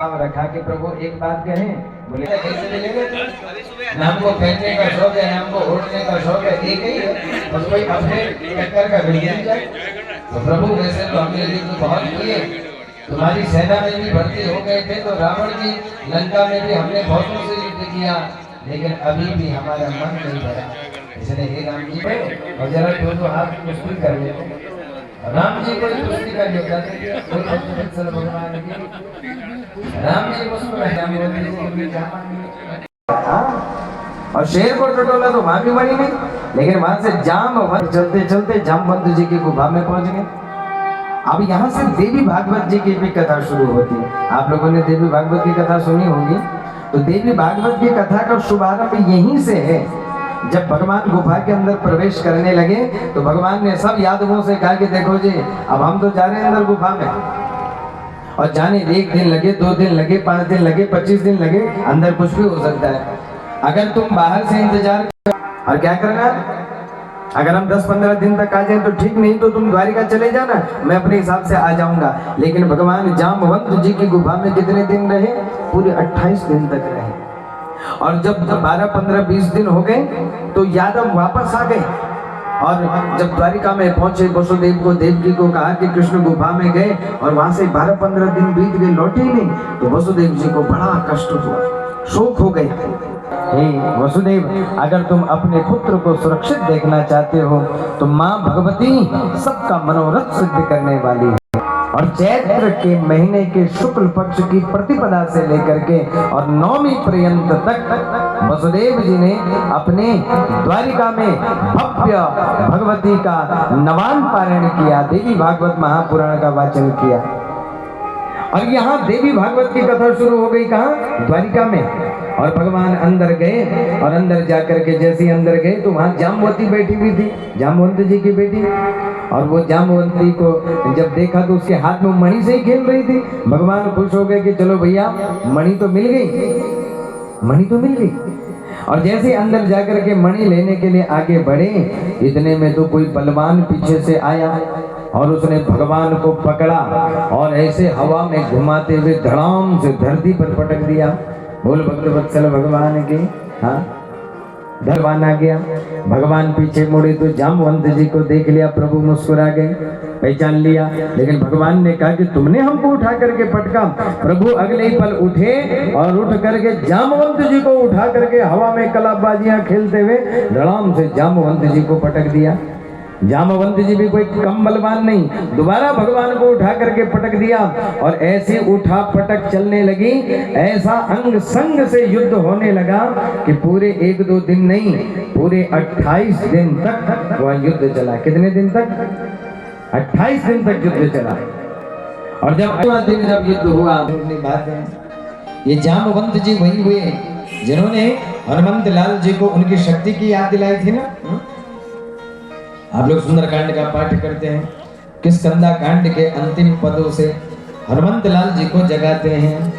रखा कि प्रभु एक बात कहें, बोले कैसे मिलेंगे? नाम को फेंकने का शौक है, नाम को उड़ने का शौक है, एक ही है, बस कोई अपने टक्कर का भिड़ जाए। तो प्रभु वैसे तो हमने युद्ध बहुत किए, तुम्हारी सेना में भी भर्ती हो गए थे, तो रावण की लंका में भी हमने बहुतों से युद्ध किया, लेकिन अभी भी हमारा मन नहीं भरा। इसलिए हे राम जी पे और जरा दोनों हाथ मुश्किल कर लेते। राम जी को कुश्ती का योद्धा थे, भगवान की राम जी और शेर को टटोला तो वहां भी बनी नहीं, लेकिन वहां से जामवंत चलते चलते जामवंत जी की गुफा में पहुंच गए। अब यहाँ से देवी भागवत जी की भी कथा शुरू होती है। आप लोगों ने देवी भागवत की कथा सुनी होगी, तो देवी भागवत की कथा का शुभारंभ यहीं से है। जब भगवान गुफा के अंदर प्रवेश करने लगे तो भगवान ने सब यादवों से कहा कि देखो जी, अब हम तो जा रहे हैं अंदर गुफा में, और जाने 1 दिन लगे, 2 दिन लगे, 5 दिन लगे, 25 दिन लगे, अंदर कुछ भी हो सकता है। अगर तुम बाहर से इंतजार और क्या करना, अगर हम 10-15 दिन तक आ जाए तो ठीक, नहीं तो तुम द्वारिका चले जाना, मैं अपने हिसाब से आ जाऊंगा। लेकिन भगवान जामवंत जी की गुफा में कितने दिन रहे? पूरे 28 दिन तक रहे। और जब 12, 15, 20 दिन हो गए तो यादव वापस आ गए, और जब द्वारिका में पहुंचे वसुदेव को, देवकी को कहा कि कृष्ण गुफा में गए, और वहां से 12-15 दिन बीत गए, लौटे नहीं, तो वसुदेव जी को बड़ा कष्ट हुआ, शोक हो गए। हे वसुदेव, अगर तुम अपने पुत्र को सुरक्षित देखना चाहते हो तो माँ भगवती सबका मनोरथ सिद्ध करने वाली है। और चैत्र के महीने के शुक्ल पक्ष की प्रतिपदा से लेकर के और 9वीं पर्यंत तक वसुदेव जी ने अपने द्वारिका में भव्य भगवती का नवान पारायण किया, देवी भागवत महापुराण का वाचन किया। और यहाँ देवी भागवत की कथा शुरू हो गई कहाँ? द्वारिका में। और भगवान अंदर गए, और अंदर जाकर के जैसे ही अंदर गए तो वहां जामवती बैठी हुई थी, जामवंत जी की बेटी। और वो जामवंती को जब देखा तो उसके हाथ में मणि से ही खेल रही थी। भगवान खुश हो गए कि चलो भैया, मणि तो मिल गई, मणि तो मिल गई। और जैसे अंदर जाकर के मणि लेने के लिए आगे बढ़े, इतने में तो कोई बलवान पीछे से आया और उसने भगवान को पकड़ा और ऐसे हवा में घुमाते हुए धड़ाम से धरती पर पटक दिया। बोल भक्तवत्सल भगवान के। हाँ, भगवान आ गया, भगवान पीछे मुड़े तो जामवंत जी को देख लिया, प्रभु मुस्कुरा गए, पहचान लिया। लेकिन भगवान ने कहा कि तुमने हमको उठा करके पटका। प्रभु अगले ही पल उठे और उठ करके जामवंत जी को उठा करके हवा में कलाबाजियां खेलते हुए धड़ाम से जामवंत जी को पटक दिया। जामवंत जी भी कोई कम बलवान नहीं, दोबारा भगवान को उठा करके पटक दिया, और ऐसे उठा पटक चलने लगी। ऐसा अंग संग से युद्ध होने लगा कि पूरे 1-2 दिन नहीं, पूरे 28 दिन तक वह युद्ध चला। कितने दिन तक? 28 दिन तक युद्ध चला। और जब 8वां दिन जब युद्ध हुआ, बात है, ये जामवंत जी वही हुए जिन्होंने हनुमंत लाल जी को उनकी शक्ति की याद दिलाई थी ना। आप लोग सुंदरकांड का पाठ करते हैं, किस कंदा कांड के अंतिम पदों से हनुमंत लाल जी को जगाते हैं।